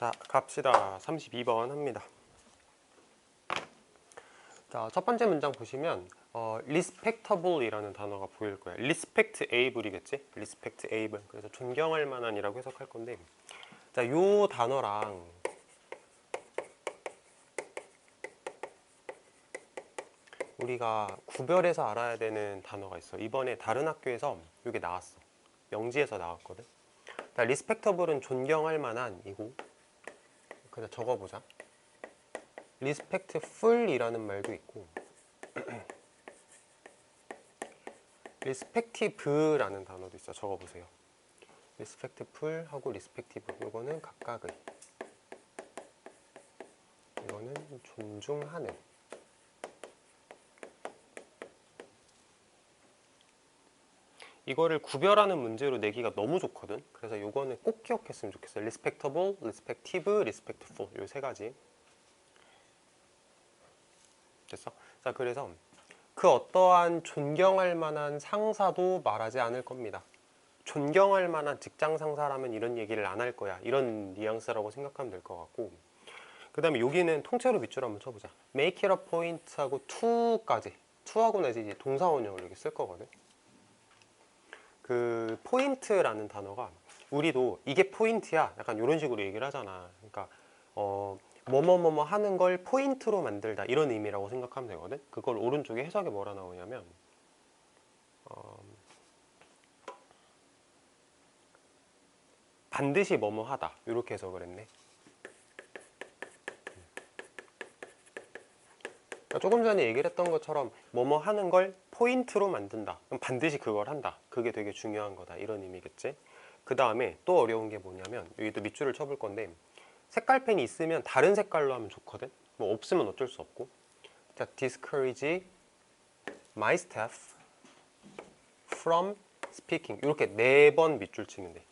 자, 갑시다. 32번 합니다. 자, 첫 번째 문장 보시면 respectable 이라는 단어가 보일 거예요. respect able이겠지? respect able. 그래서 존경할 만한이라고 해석할 건데, 자, 요 단어랑 우리가 구별해서 알아야 되는 단어가 있어. 이번에 다른 학교에서 이게 나왔어. 명지에서 나왔거든. 자, respectable은 존경할 만한이고, 그냥 적어보자. respectful이라는 말도 있고, respective라는 단어도 있어. 적어보세요. respectful 하고 respective. 이거는 각각의, 이거는 존중하는. 이거를 구별하는 문제로 내기가 너무 좋거든. 그래서 이거는 꼭 기억했으면 좋겠어. respectable, respective, respectful. 요 세 가지. 됐어? 자, 그래서 그 어떠한 존경할 만한 상사도 말하지 않을 겁니다. 존경할 만한 직장 상사라면 이런 얘기를 안 할 거야. 이런 뉘앙스라고 생각하면 될 것 같고, 그 다음에 여기는 통째로 밑줄 한번 쳐보자. make it a point 하고 to까지, to하고 나서 이제 동사원형을 이렇게 쓸 거거든. 그 포인트라는 단어가, 우리도 이게 포인트야 약간 이런 식으로 얘기를 하잖아. 그러니까 뭐뭐뭐뭐 하는 걸 포인트로 만들다, 이런 의미라고 생각하면 되거든. 그걸 오른쪽에 해석에 뭐라 나오냐면 반드시 뭐뭐 하다, 이렇게 해석을 했네. 그러니까 조금 전에 얘기를 했던 것처럼 뭐뭐 하는 걸 포인트로 만든다, 그럼 반드시 그걸 한다, 그게 되게 중요한 거다, 이런 의미겠지. 그 다음에 또 어려운 게 뭐냐면, 여기도 밑줄을 쳐볼 건데, 색깔펜이 있으면 다른 색깔로 하면 좋거든. 뭐 없으면 어쩔 수 없고. 자, discourage my staff from speaking. 이렇게 4번 밑줄 치면 돼.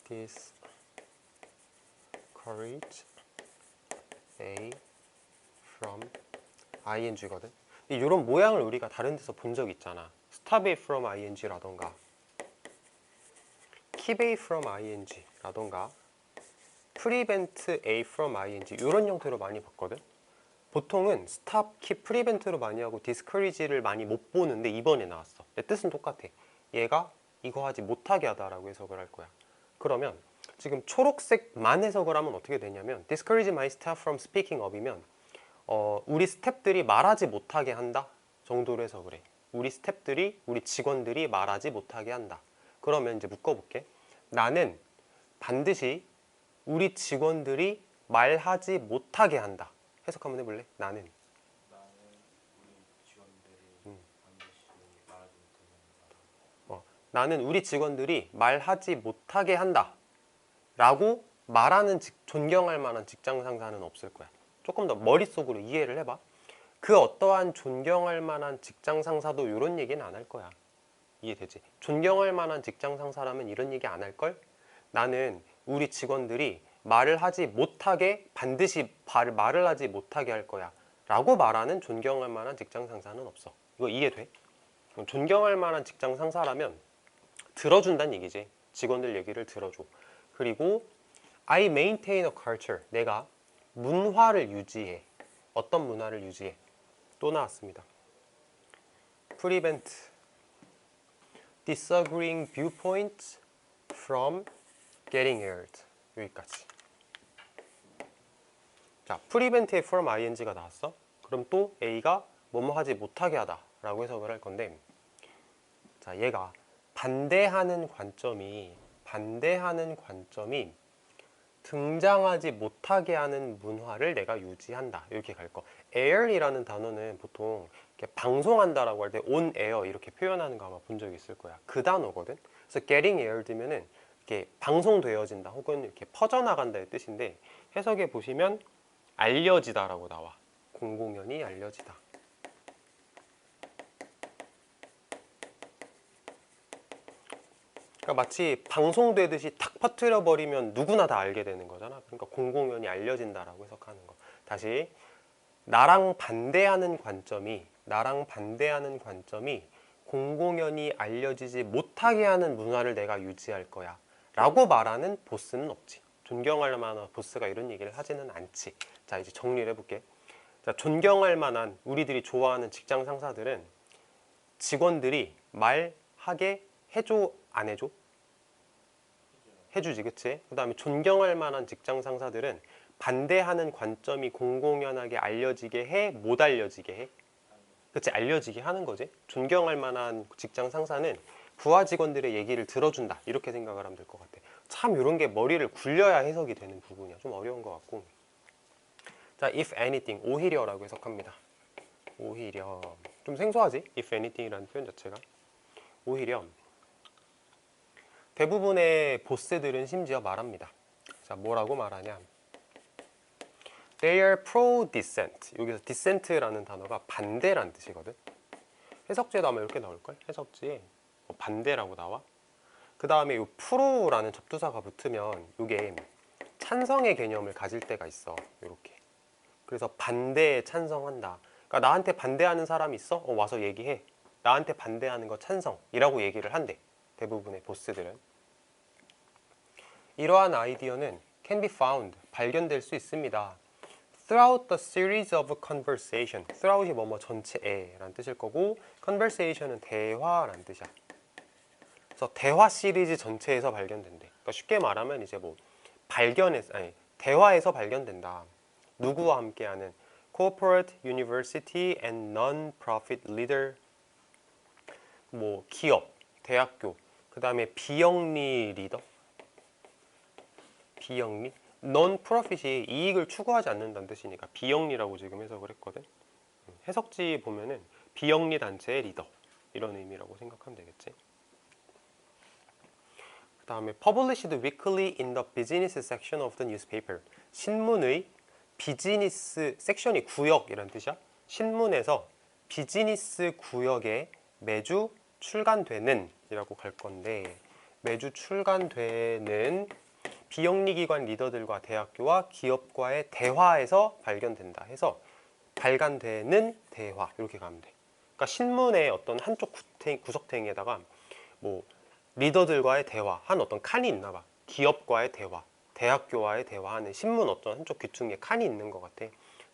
discourage a from ing거든. 이런 모양을 우리가 다른 데서 본 적 있잖아. stop a from ing라던가 keep a from ing라던가 prevent a from ing, 이런 형태로 많이 봤거든. 보통은 stop, keep, prevent로 많이 하고 discourage를 많이 못 보는데 이번에 나왔어. 내 뜻은 똑같아. 얘가 이거 하지 못하게 하다라고 해석을 할 거야. 그러면 지금 초록색만 해석을 하면 어떻게 되냐면, discourage my staff from speaking up이면 우리 스태프들이 말하지 못하게 한다 정도로 해석을 해. 우리 스태프들이, 우리 직원들이 말하지 못하게 한다. 그러면 이제 묶어볼게. 나는 반드시 우리 직원들이 말하지 못하게 한다. 해석 한번 해볼래? 나는 나는 우리 직원들이 말하지 못하게 한다 라고 말하는 존경할 만한 직장 상사는 없을 거야. 조금 더 머릿속으로 이해를 해봐. 그 어떠한 존경할 만한 직장 상사도 이런 얘기는 안 할 거야. 이해되지? 존경할 만한 직장 상사라면 이런 얘기 안 할걸? 나는 우리 직원들이 말을 하지 못하게, 반드시 말을 하지 못하게 할 거야 라고 말하는 존경할 만한 직장 상사는 없어. 이거 이해돼? 존경할 만한 직장 상사라면 들어준다는 얘기지. 직원들 얘기를 들어줘. 그리고 I maintain a culture. 내가 문화를 유지해. 어떤 문화를 유지해? 또 나왔습니다. prevent disagreeing viewpoints from getting aired. 여기까지. 자, prevent에 from ing가 나왔어. 그럼 또 A가 뭐뭐 하지 못하게 하다 라고 해석을 할 건데, 자, 얘가 반대하는 관점이 등장하지 못하게 하는 문화를 내가 유지한다, 이렇게 갈 거. air이라는 단어는 보통 이렇게 방송한다라고 할 때 on air 이렇게 표현하는 거 아마 본 적이 있을 거야. 그 단어거든. 그래서 getting aired면은 이렇게 방송되어진다 혹은 이렇게 퍼져나간다의 뜻인데, 해석에 보시면 알려지다라고 나와. 공공연히 알려지다. 그러니까 마치 방송되듯이 탁 퍼뜨려 버리면 누구나 다 알게 되는 거잖아. 그러니까 공공연히 알려진다라고 해석하는 거. 다시, 나랑 반대하는 관점이 공공연히 알려지지 못하게 하는 문화를 내가 유지할 거야 라고 말하는 보스는 없지. 존경할 만한 보스가 이런 얘기를 하지는 않지. 자, 이제 정리를 해볼게. 자, 존경할 만한 우리들이 좋아하는 직장 상사들은 직원들이 말하게 해줘, 안 해줘? 해주지, 그치? 그 다음에 존경할 만한 직장 상사들은 반대하는 관점이 공공연하게 알려지게 해, 못 알려지게 해? 그치, 알려지게 하는 거지. 존경할 만한 직장 상사는 부하 직원들의 얘기를 들어준다, 이렇게 생각을 하면 될 것 같아. 참 이런 게 머리를 굴려야 해석이 되는 부분이야. 좀 어려운 것 같고. 자, if anything, 오히려라고 해석합니다. 오히려. 좀 생소하지? if anything이라는 표현 자체가. 오히려 대부분의 보스들은 심지어 말합니다. 자, 뭐라고 말하냐? They are pro-dissent. 여기서 dissent라는 단어가 반대라는 뜻이거든. 해석지에도 아마 이렇게 나올걸? 해석지에 반대라고 나와. 그 다음에 이 프로라는 접두사가 붙으면 이게 찬성의 개념을 가질 때가 있어. 이렇게. 그래서 반대에 찬성한다. 그러니까 나한테 반대하는 사람이 있어? 와서 얘기해. 나한테 반대하는 거 찬성이라고 얘기를 한대. 대부분의 보스들은. 이러한 아이디어는 can be found, 발견될 수 있습니다. throughout the series of conversation. throughout이 뭐뭐 전체에 라는 뜻일 거고 conversation은 대화라는 뜻이야. 그래서 대화 시리즈 전체에서 발견된대. 그러니까 쉽게 말하면 이제 뭐 대화에서 발견된다. 누구와 함께하는 corporate, university and non-profit leader, 뭐 기업, 대학교, 그 다음에 비영리 리더, 비영리, non-profit이 이익을 추구하지 않는다는 뜻이니까 비영리라고 지금 해석을 했거든. 해석지 보면은 비영리 단체의 리더 이런 의미라고 생각하면 되겠지. 그 다음에 published weekly in the business section of the newspaper. 신문의 비즈니스 섹션이 구역이란 뜻이야. 신문에서 비즈니스 구역에 매주 출간되는 이라고 갈 건데 매주 출간되는 비영리기관 리더들과 대학교와 기업과의 대화에서 발견된다 해서 발간되는 대화 이렇게 가면 돼. 그러니까 신문의 어떤 한쪽 구석탱이에다가 뭐 리더들과의 대화 한 어떤 칸이 있나 봐. 기업과의 대화, 대학교와의 대화하는 신문 어떤 한쪽 귀퉁이에 칸이 있는 것 같아.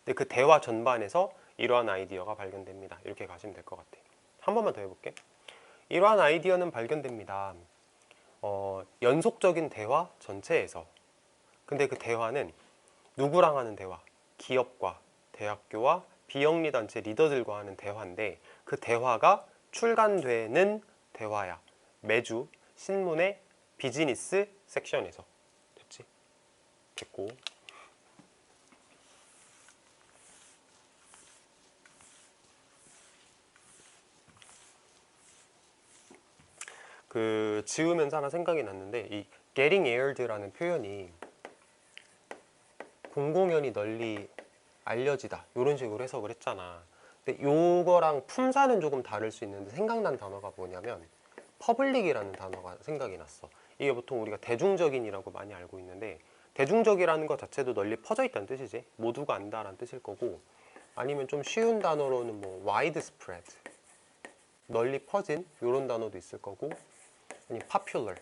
근데 그 대화 전반에서 이러한 아이디어가 발견됩니다. 이렇게 가시면 될 것 같아. 한 번만 더 해볼게. 이러한 아이디어는 발견됩니다. 연속적인 대화 전체에서. 근데 그 대화는 누구랑 하는 대화? 기업과 대학교와 비영리 단체 리더들과 하는 대화인데 그 대화가 출간되는 대화야. 매주 신문의 비즈니스 섹션에서. 됐지? 됐고. 그 지으면서 하나 생각이 났는데 이 getting aired라는 표현이 공공연히 널리 알려지다 이런 식으로 해석을 했잖아. 근데 요거랑 품사는 조금 다를 수 있는데 생각난 단어가 뭐냐면 퍼블릭이라는 단어가 생각이 났어. 이게 보통 우리가 대중적인이라고 많이 알고 있는데 대중적이라는 것 자체도 널리 퍼져 있다는 뜻이지. 모두가 안다라는 뜻일 거고 아니면 좀 쉬운 단어로는 뭐 widespread 널리 퍼진 이런 단어도 있을 거고 아니 popular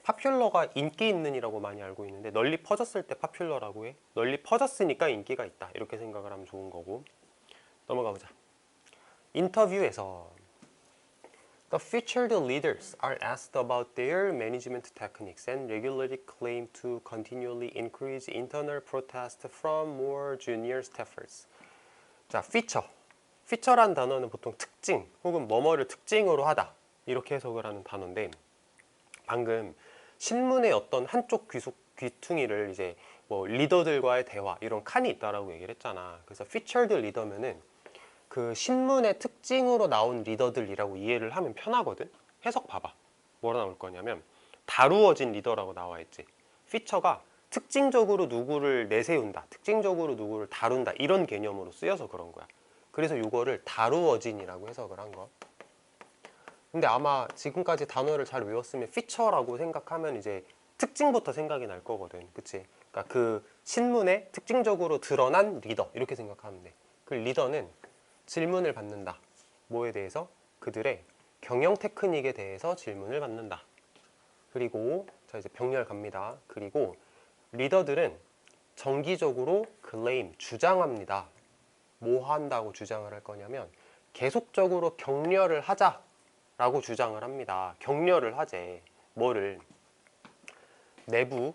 파퓰러가 인기 있는이라고 많이 알고 있는데 널리 퍼졌을 때 파퓰러라고 해. 널리 퍼졌으니까 인기가 있다 이렇게 생각을 하면 좋은 거고. 넘어가 보자. 인터뷰에서 The featured leaders are asked about their management techniques and regularly claim to continually increase internal protest from more junior staffers. 자, feature란 단어는 보통 특징 혹은 뭐뭐를 특징으로 하다 이렇게 해석을 하는 단어인데 방금 신문의 어떤 한쪽 귀퉁이를 이제 뭐 리더들과의 대화 이런 칸이 있다라고 얘기를 했잖아. 그래서 featured 리더면은 그 신문의 특징으로 나온 리더들이라고 이해를 하면 편하거든. 해석 봐봐. 뭐라 나올 거냐면 다루어진 리더라고 나와 있지. feature가 특징적으로 누구를 내세운다, 특징적으로 누구를 다룬다 이런 개념으로 쓰여서 그런 거야. 그래서 이거를 다루어진이라고 해석을 한 거. 근데 아마 지금까지 단어를 잘 외웠으면 피처라고 생각하면 이제 특징부터 생각이 날 거거든. 그치? 그러니까 그 신문에 특징적으로 드러난 리더 이렇게 생각하면 돼. 그 리더는 질문을 받는다. 뭐에 대해서? 그들의 경영 테크닉에 대해서 질문을 받는다. 그리고 자 이제 병렬 갑니다. 그리고 리더들은 정기적으로 claim, 주장합니다. 뭐 한다고 주장을 할 거냐면 계속적으로 격려를 하자라고 주장을 합니다. 격려를 하재. 뭐를? 내부의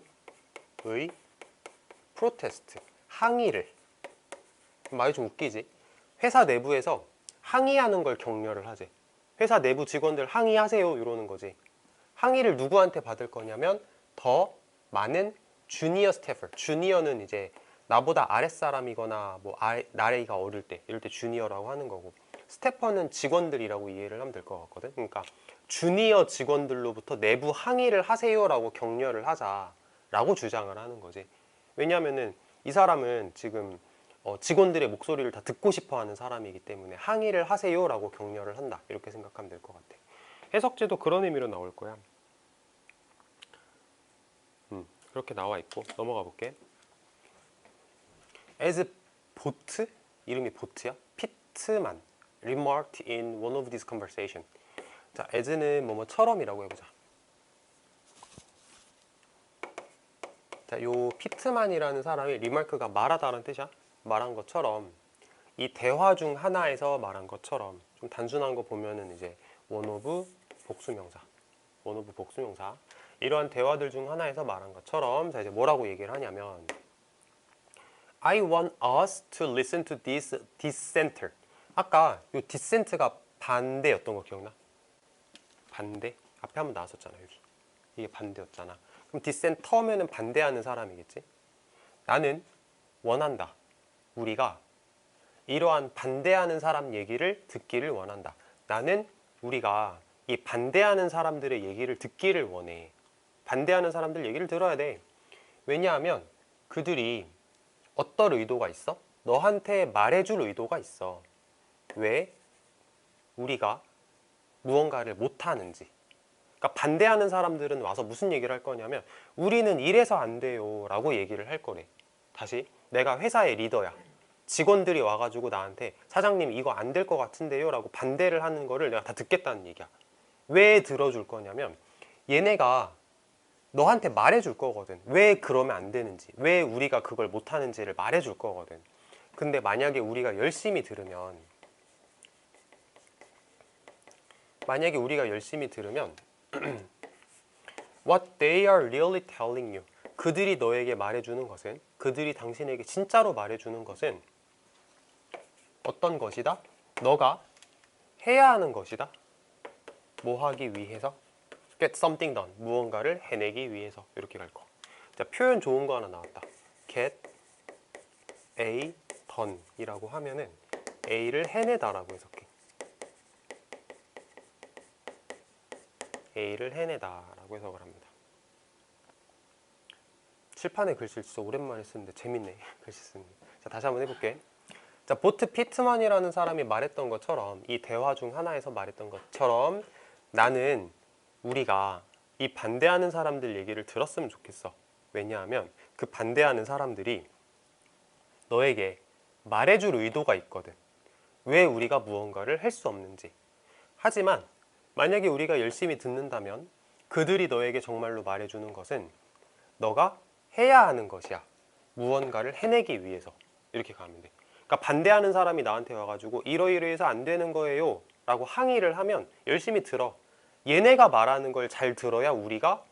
프로테스트, 항의를. 말이 좀 웃기지? 회사 내부에서 항의하는 걸 격려를 하재. 회사 내부 직원들 항의하세요 이러는 거지. 항의를 누구한테 받을 거냐면 더 많은 주니어 스태프. 주니어는 이제 나보다 아랫사람이거나 뭐 나이가 어릴 때 이럴 때 주니어라고 하는 거고, 스태퍼는 직원들이라고 이해를 하면 될 것 같거든. 그러니까 주니어 직원들로부터 내부 항의를 하세요라고 격려를 하자라고 주장을 하는 거지. 왜냐하면은 이 사람은 지금 직원들의 목소리를 다 듣고 싶어 하는 사람이기 때문에 항의를 하세요라고 격려를 한다, 이렇게 생각하면 될 것 같아. 해석제도 그런 의미로 나올 거야. 그렇게 나와 있고 넘어가 볼게. As 보트, 이름이 보트야? 피트만 remarked in one of these conversation. 자, as는 뭐뭐처럼이라고 해보자. 자, 요 피트만이라는 사람이 리마크가 말하다라는 뜻이야. 말한 것처럼, 이 대화 중 하나에서 말한 것처럼, 좀 단순한 거 보면은 이제 one of 복수명사, one of 복수명사. 이러한 대화들 중 하나에서 말한 것처럼, 자 이제 뭐라고 얘기를 하냐면 I want us to listen to this dissenter. 아까 요 dissent가 반대였던 거 기억나? 반대? 앞에 한번 나왔었잖아. 여기 이게 반대였잖아. 그럼 dissenter면은 반대하는 사람이겠지. 나는 원한다, 우리가 이러한 반대하는 사람 얘기를 듣기를 원한다. 나는 우리가 이 반대하는 사람들의 얘기를 듣기를 원해. 반대하는 사람들 얘기를 들어야 돼. 왜냐하면 그들이 어떤 의도가 있어? 너한테 말해줄 의도가 있어. 왜 우리가 무언가를 못하는지. 그러니까 반대하는 사람들은 와서 무슨 얘기를 할 거냐면 우리는 이래서 안 돼요 라고 얘기를 할 거래. 다시, 내가 회사의 리더야. 직원들이 와가지고 나한테 사장님 이거 안 될 것 같은데요 라고 반대를 하는 거를 내가 다 듣겠다는 얘기야. 왜 들어줄 거냐면 얘네가 너한테 말해줄 거거든. 왜 그러면 안 되는지, 왜 우리가 그걸 못하는지를 말해줄 거거든. 근데 만약에 우리가 열심히 들으면 What they are really telling you, 그들이 너에게 말해주는 것은, 그들이 당신에게 진짜로 말해주는 것은 어떤 것이다? 너가 해야 하는 것이다. 뭐 하기 위해서? Get something done, 무언가를 해내기 위해서. 이렇게 갈 거. 자, 표현 좋은 거 하나 나왔다. Get A done 이라고 하면은 A를 해내다라고 해석해. A를 해내다라고 해석을 합니다. 칠판에 글씨를 진짜 오랜만에 쓰는데 재밌네. 글씨 쓰는 게. 자, 다시 한번 해볼게. 자, 보트 피트만이라는 사람이 말했던 것처럼, 이 대화 중 하나에서 말했던 것처럼 나는 우리가 이 반대하는 사람들 얘기를 들었으면 좋겠어. 왜냐하면 그 반대하는 사람들이 너에게 말해줄 의도가 있거든. 왜 우리가 무언가를 할 수 없는지. 하지만 만약에 우리가 열심히 듣는다면 그들이 너에게 정말로 말해주는 것은 너가 해야 하는 것이야. 무언가를 해내기 위해서. 이렇게 가면 돼. 그러니까 반대하는 사람이 나한테 와가지고 이러이러해서 안 되는 거예요 라고 항의를 하면 열심히 들어. 얘네가 말하는 걸 잘 들어야 우리가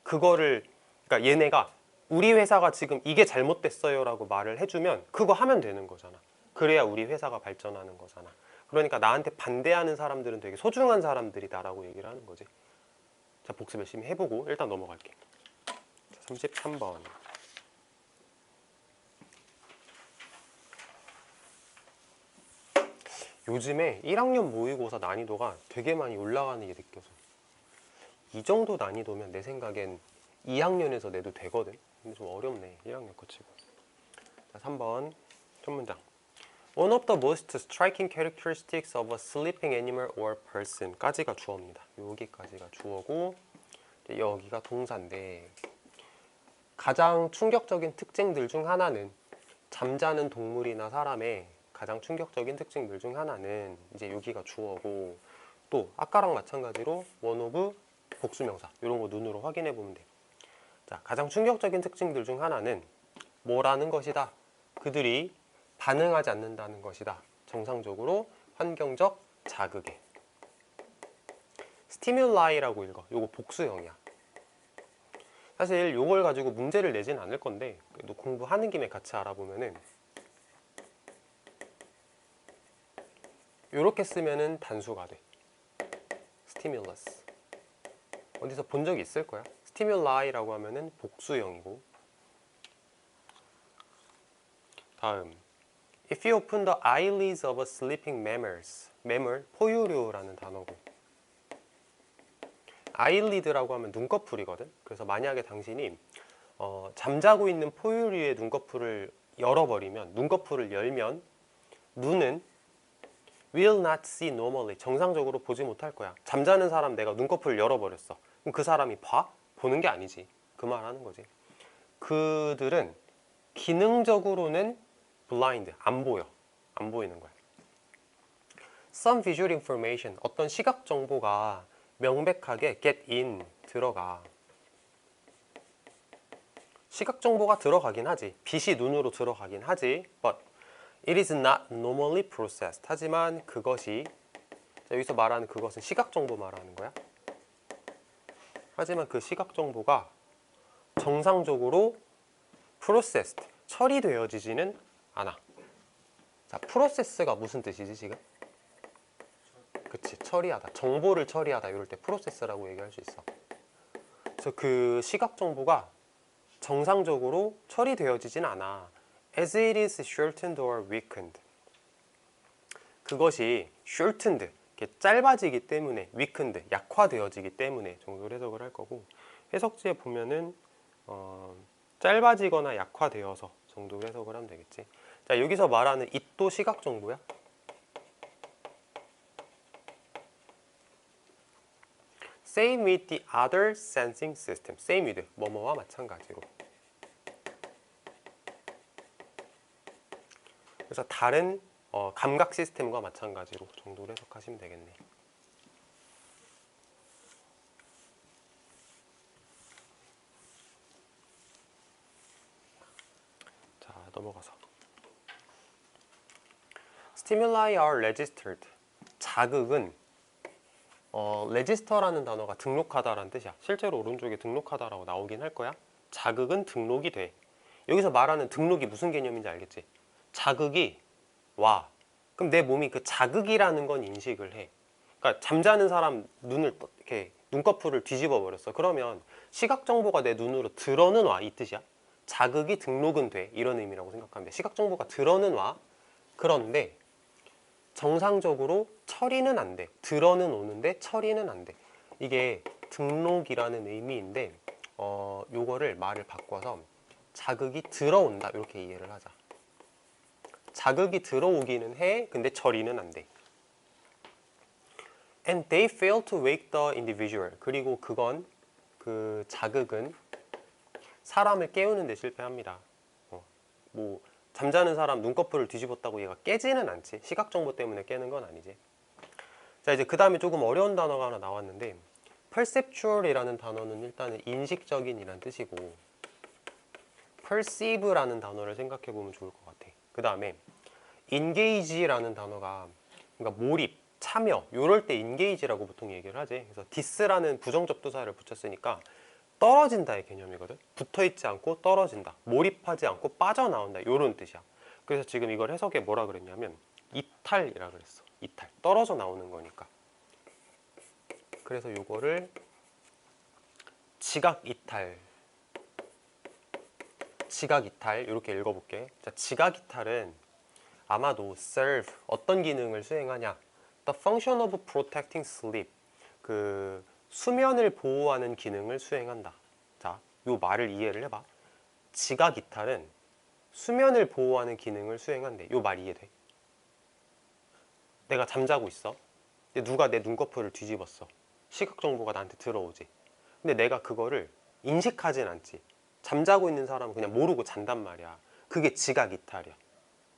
그거를, 그러니까 얘네가 우리 회사가 지금 이게 잘못됐어요 라고 말을 해주면 그거 하면 되는 거잖아. 그래야 우리 회사가 발전하는 거잖아. 그러니까 나한테 반대하는 사람들은 되게 소중한 사람들이다 라고 얘기를 하는 거지. 자, 복습 열심히 해보고 일단 넘어갈게. 자, 33번. 요즘에 1학년 모의고사 난이도가 되게 많이 올라가는 게 느껴져. 이 정도 난이도면 내 생각엔 2학년에서 내도 되거든. 근데 좀 어렵네, 1학년 거 치고. 자, 3번 첫 문장. One of the most striking characteristics of a sleeping animal or person 까지가 주어입니다. 여기까지가 주어고 여기가 동사인데, 가장 충격적인 특징들 중 하나는, 잠자는 동물이나 사람의 가장 충격적인 특징들 중 하나는 이제 여기가 주어고, 또 아까랑 마찬가지로 one of 복수명사 이런 거 눈으로 확인해 보면 돼. 자, 가장 충격적인 특징들 중 하나는 뭐라는 것이다. 그들이 반응하지 않는다는 것이다. 정상적으로 환경적 자극에. 스티뮬라이라고 읽어. 요거 복수형이야. 사실 요걸 가지고 문제를 내진 않을 건데 그래도 공부하는 김에 같이 알아보면은 요렇게 쓰면은 단수가 돼. 스티뮬러스. 어디서 본 적이 있을 거야. 스티뮬라이라고 하면은 복수형이고. 다음, If you open the eyelids of a sleeping mammals. 매물, 포유류라는 단어고. eyelid라고 하면 눈꺼풀이거든. 그래서 만약에 당신이 잠자고 있는 포유류의 눈꺼풀을 열어버리면, 눈꺼풀을 열면 눈은 will not see normally. 정상적으로 보지 못할 거야. 잠자는 사람 내가 눈꺼풀을 열어버렸어. 그럼 그 사람이 봐? 보는 게 아니지. 그 말 하는 거지. 그들은 기능적으로는 blind, 안 보여. 안 보이는 거야. Some visual information, 어떤 시각 정보가 명백하게 get in, 들어가. 시각 정보가 들어가긴 하지. 빛이 눈으로 들어가긴 하지. But it is not normally processed. 하지만 그것이, 여기서 말하는 그것은 시각 정보 말하는 거야. 하지만 그 시각 정보가 정상적으로 processed, 처리되어지지는 않아. 자, process가 무슨 뜻이지 지금? 그치, 처리하다. 정보를 처리하다 이럴 때 process라고 얘기할 수 있어. 그래서 그 시각 정보가 정상적으로 처리되어지진 않아. As it is shortened or weakened. 그것이 shortened, 이렇게 짧아지기 때문에, weakened, 약화되어지기 때문에 정도로 해석을 할 거고, 해석지에 보면은 짧아지거나 약화되어서 정도로 해석을 하면 되겠지. 자, 여기서 말하는 it도 시각 정보야. Same with the other sensing system. Same with, 뭐뭐와 마찬가지로. 그래서 다른 감각 시스템과 마찬가지로 정도로 해석하시면 되겠네. 자, 넘어가서. Stimuli are registered. 자극은 register라는 단어가 등록하다라는 뜻이야. 실제로 오른쪽에 등록하다라고 나오긴 할 거야. 자극은 등록이 돼. 여기서 말하는 등록이 무슨 개념인지 알겠지? 자극이 와. 그럼 내 몸이 그 자극이라는 건 인식을 해. 그러니까 잠자는 사람 눈을 이렇게 눈꺼풀을 뒤집어 버렸어. 그러면 시각 정보가 내 눈으로 들어는 와, 이 뜻이야. 자극이 등록은 돼, 이런 의미라고 생각하면 돼. 시각 정보가 들어는 와. 그런데 정상적으로 처리는 안 돼. 들어는 오는데 처리는 안 돼. 이게 등록이라는 의미인데 요거를 말을 바꿔서 자극이 들어온다 이렇게 이해를 하자. 자극이 들어오기는 해. 근데 처리는 안 돼. And they fail to wake the individual. 그리고 그 자극은 사람을 깨우는 데 실패합니다. 뭐 잠자는 사람 눈꺼풀을 뒤집었다고 얘가 깨지는 않지. 시각 정보 때문에 깨는 건 아니지. 자, 이제 그 다음에 조금 어려운 단어가 하나 나왔는데, perceptual이라는 단어는 일단은 인식적인이란 뜻이고, perceive라는 단어를 생각해 보면 좋을 것 같아. 그 다음에 engage라는 단어가, 그러니까 몰입, 참여, 요럴 때 engage라고 보통 얘기를 하지. 그래서 dis라는 부정적 부사를 붙였으니까 떨어진다의 개념이거든. 붙어있지 않고 떨어진다, 몰입하지 않고 빠져나온다, 요런 뜻이야. 그래서 지금 이걸 해석에 뭐라 그랬냐면 이탈이라 그랬어. 이탈, 떨어져 나오는 거니까. 그래서 요거를 지각 이탈 이렇게 읽어볼게. 자, 지각 이탈은 아마도 serve, 어떤 기능을 수행하냐, the function of protecting sleep, 그 수면을 보호하는 기능을 수행한다. 자, 요 말을 이해를 해봐. 지각 이탈은 수면을 보호하는 기능을 수행한대. 요 말 이해돼? 내가 잠자고 있어. 근데 누가 내 눈꺼풀을 뒤집었어. 시각 정보가 나한테 들어오지. 근데 내가 그거를 인식하진 않지. 잠자고 있는 사람은 그냥 모르고 잔단 말이야. 그게 지각 이탈이야.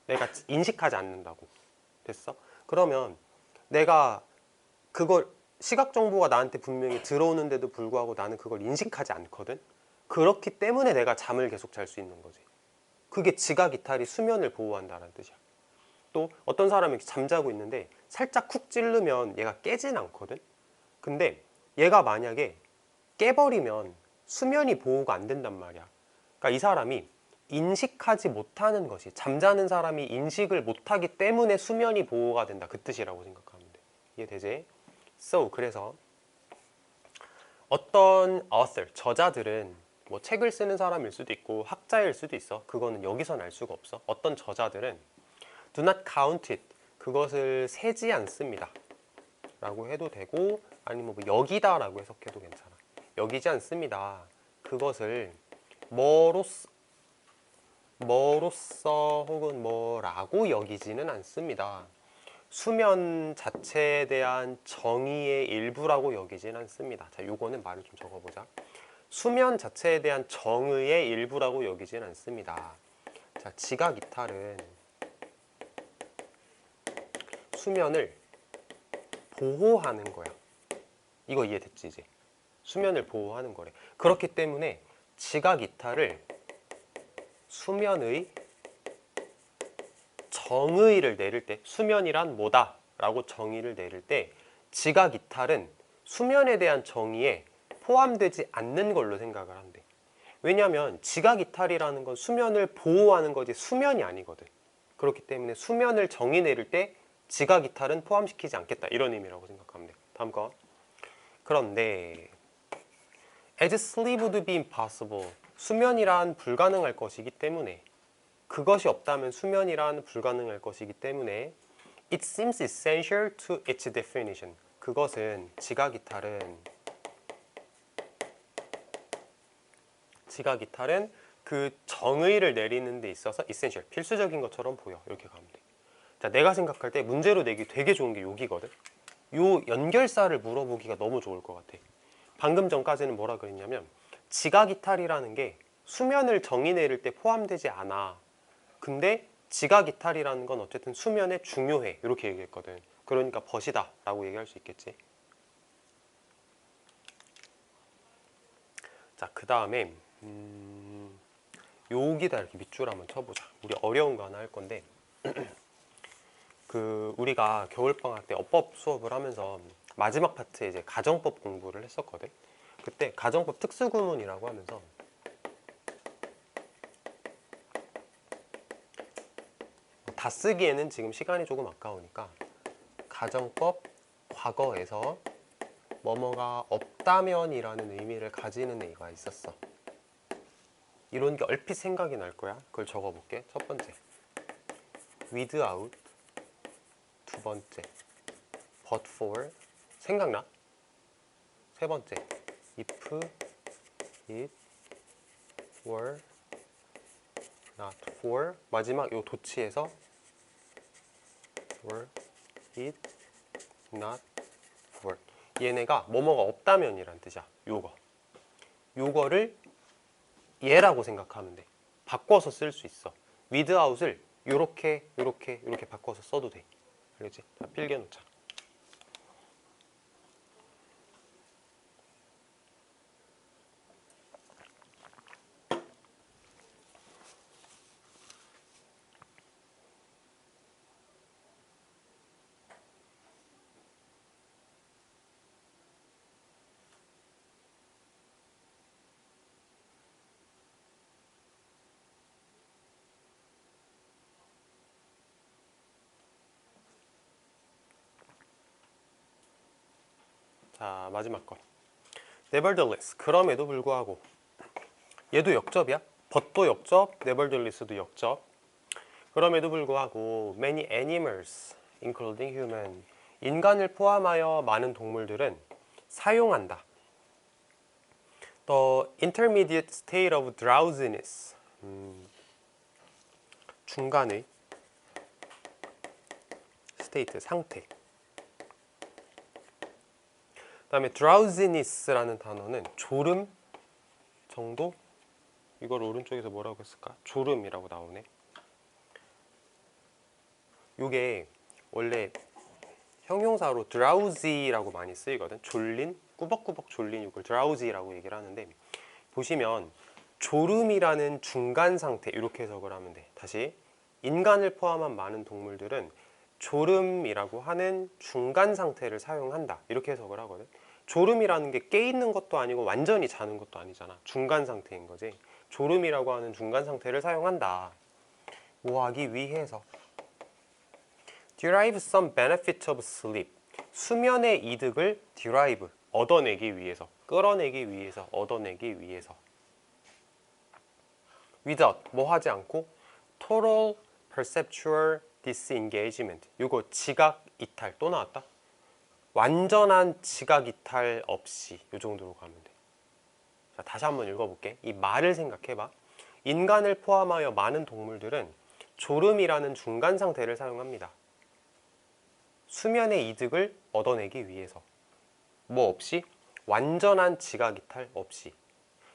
내가 인식하지 않는다고. 됐어? 그러면 내가 그걸 시각 정보가 나한테 분명히 들어오는데도 불구하고 나는 그걸 인식하지 않거든. 그렇기 때문에 내가 잠을 계속 잘 수 있는 거지. 그게 지각 이탈이 수면을 보호한다는 뜻이야. 또 어떤 사람이 잠자고 있는데 살짝 쿡 찌르면 얘가 깨진 않거든. 근데 얘가 만약에 깨버리면 수면이 보호가 안 된단 말이야. 그러니까 이 사람이 인식하지 못하는 것이, 잠자는 사람이 인식을 못하기 때문에 수면이 보호가 된다, 그 뜻이라고 생각하면 돼. 이해되지? So 그래서 어떤 author, 저자들은 뭐 책을 쓰는 사람일 수도 있고 학자일 수도 있어. 그거는 여기선 알 수가 없어. 어떤 저자들은 do not count it, 그것을 세지 않습니다 라고 해도 되고, 아니면 뭐 여기다 라고 해석해도 괜찮아. 여기지 않습니다, 그것을 뭐로서 혹은 뭐라고 여기지는 않습니다. 수면 자체에 대한 정의의 일부라고 여기진 않습니다. 자, 요거는 말을 좀 적어보자. 수면 자체에 대한 정의의 일부라고 여기진 않습니다. 자, 지각 이탈은 수면을 보호하는 거야. 이거 이해됐지 이제? 수면을 보호하는 거래. 그렇기 때문에 지각 이탈을 수면의 정의를 내릴 때, 수면이란 뭐다 라고 정의를 내릴 때 지각 이탈은 수면에 대한 정의에 포함되지 않는 걸로 생각을 한대. 왜냐하면 지각 이탈이라는 건 수면을 보호하는 거지 수면이 아니거든. 그렇기 때문에 수면을 정의 내릴 때 지각 이탈은 포함시키지 않겠다, 이런 의미라고 생각하면 돼. 다음 거. 그런데 as sleep would be impossible, 수면이란 불가능할 것이기 때문에, 그것이 없다면 수면이란 불가능할 것이기 때문에 it seems essential to its definition, 그것은 지각 이탈은 그 정의를 내리는 데 있어서 essential, 필수적인 것처럼 보여. 이렇게 가면 돼. 자, 내가 생각할 때 문제로 내기 되게 좋은 게 여기거든. 요 연결사를 물어보기가 너무 좋을 것 같아. 방금 전까지는 뭐라 그랬냐면 지각 이탈이라는 게 수면을 정의 내릴 때 포함되지 않아. 근데 지각 이탈이라는 건 어쨌든 수면에 중요해, 이렇게 얘기했거든. 그러니까 벗이다 라고 얘기할 수 있겠지. 자, 그 다음에 여기다 이렇게 밑줄 한번 쳐보자. 우리 어려운 거 하나 할 건데 그 우리가 겨울방학 때 어법 수업을 하면서 마지막 파트에 이제 가정법 공부를 했었거든. 그때 가정법 특수구문이라고 하면서 다 쓰기에는 지금 시간이 조금 아까우니까 가정법 과거에서 뭐뭐가 없다면이라는 의미를 가지는 애가 있었어. 이런 게 얼핏 생각이 날 거야. 그걸 적어볼게. 첫 번째 without, 두 번째 but for, 생각나? 세 번째 if it were not for, 마지막 요 도치에서 were it not for, 얘네가 뭐뭐가 없다면이란 뜻이야. 요거를 얘라고 생각하면 돼. 바꿔서 쓸 수 있어. without을 요렇게 바꿔서 써도 돼. 알겠지? 자, 필기해 놓자. 자, 마지막 거. nevertheless, 그럼에도 불구하고. 얘도 역접이야. but도 역접, nevertheless도 역접. 그럼에도 불구하고 many animals, including human, 인간을 포함하여 많은 동물들은 사용한다. The intermediate state of drowsiness, 중간의 state, 상태. 그 다음에 drowsiness라는 단어는 졸음 정도? 이걸 오른쪽에서 뭐라고 했을까? 졸음이라고 나오네. 요게 원래 형용사로 drowsy라고 많이 쓰이거든. 졸린, 꾸벅꾸벅 졸린 이걸 drowsy라고 얘기를 하는데, 보시면 졸음이라는 중간 상태 이렇게 해석을 하면 돼. 다시, 인간을 포함한 많은 동물들은 졸음이라고 하는 중간 상태를 사용한다 이렇게 해석을 하거든. 졸음이라는 게 깨 있는 것도 아니고 완전히 자는 것도 아니잖아. 중간 상태인 거지. 졸음이라고 하는 중간 상태를 사용한다. 뭐 하기 위해서. derive some benefit of sleep. 수면의 이득을 derive, 얻어내기 위해서, 끌어내기 위해서, 얻어내기 위해서. without, 뭐 하지 않고 total perceptual disengagement. 이거 지각 이탈 또 나왔다. 완전한 지각 이탈 없이 이 정도로 가면 돼. 자, 다시 한번 읽어볼게. 이 말을 생각해봐. 인간을 포함하여 많은 동물들은 졸음이라는 중간 상태를 사용합니다. 수면의 이득을 얻어내기 위해서. 뭐 없이? 완전한 지각 이탈 없이.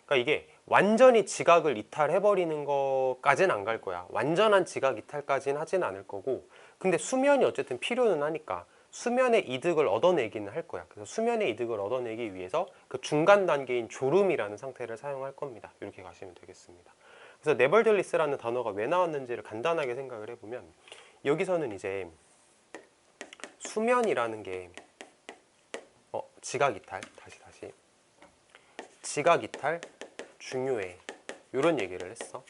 그러니까 이게 완전히 지각을 이탈해버리는 것까지는 안 갈 거야. 완전한 지각 이탈까지는 하진 않을 거고, 근데 수면이 어쨌든 필요는 하니까 수면의 이득을 얻어내기는 할 거야. 그래서 수면의 이득을 얻어내기 위해서 그 중간 단계인 졸음이라는 상태를 사용할 겁니다. 이렇게 가시면 되겠습니다. 그래서 nevertheless라는 단어가 왜 나왔는지를 간단하게 생각을 해보면, 여기서는 이제 수면이라는 게 지각 이탈, 다시 지각 이탈 중요해 이런 얘기를 했어.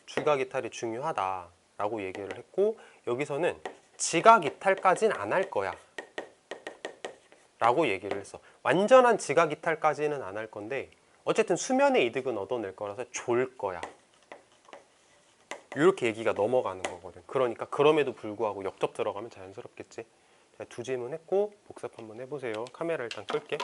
지각 이탈이 중요하다라고 얘기를 했고, 여기서는 지각 이탈까지는 안 할 거야 라고 얘기를 했어. 완전한 지각 이탈까지는 안 할 건데 어쨌든 수면의 이득은 얻어낼 거라서 졸 거야. 이렇게 얘기가 넘어가는 거거든. 그러니까 그럼에도 불구하고 역접 들어가면 자연스럽겠지. 자, 두 질문 했고 복습 한번 해보세요. 카메라 일단 끌게.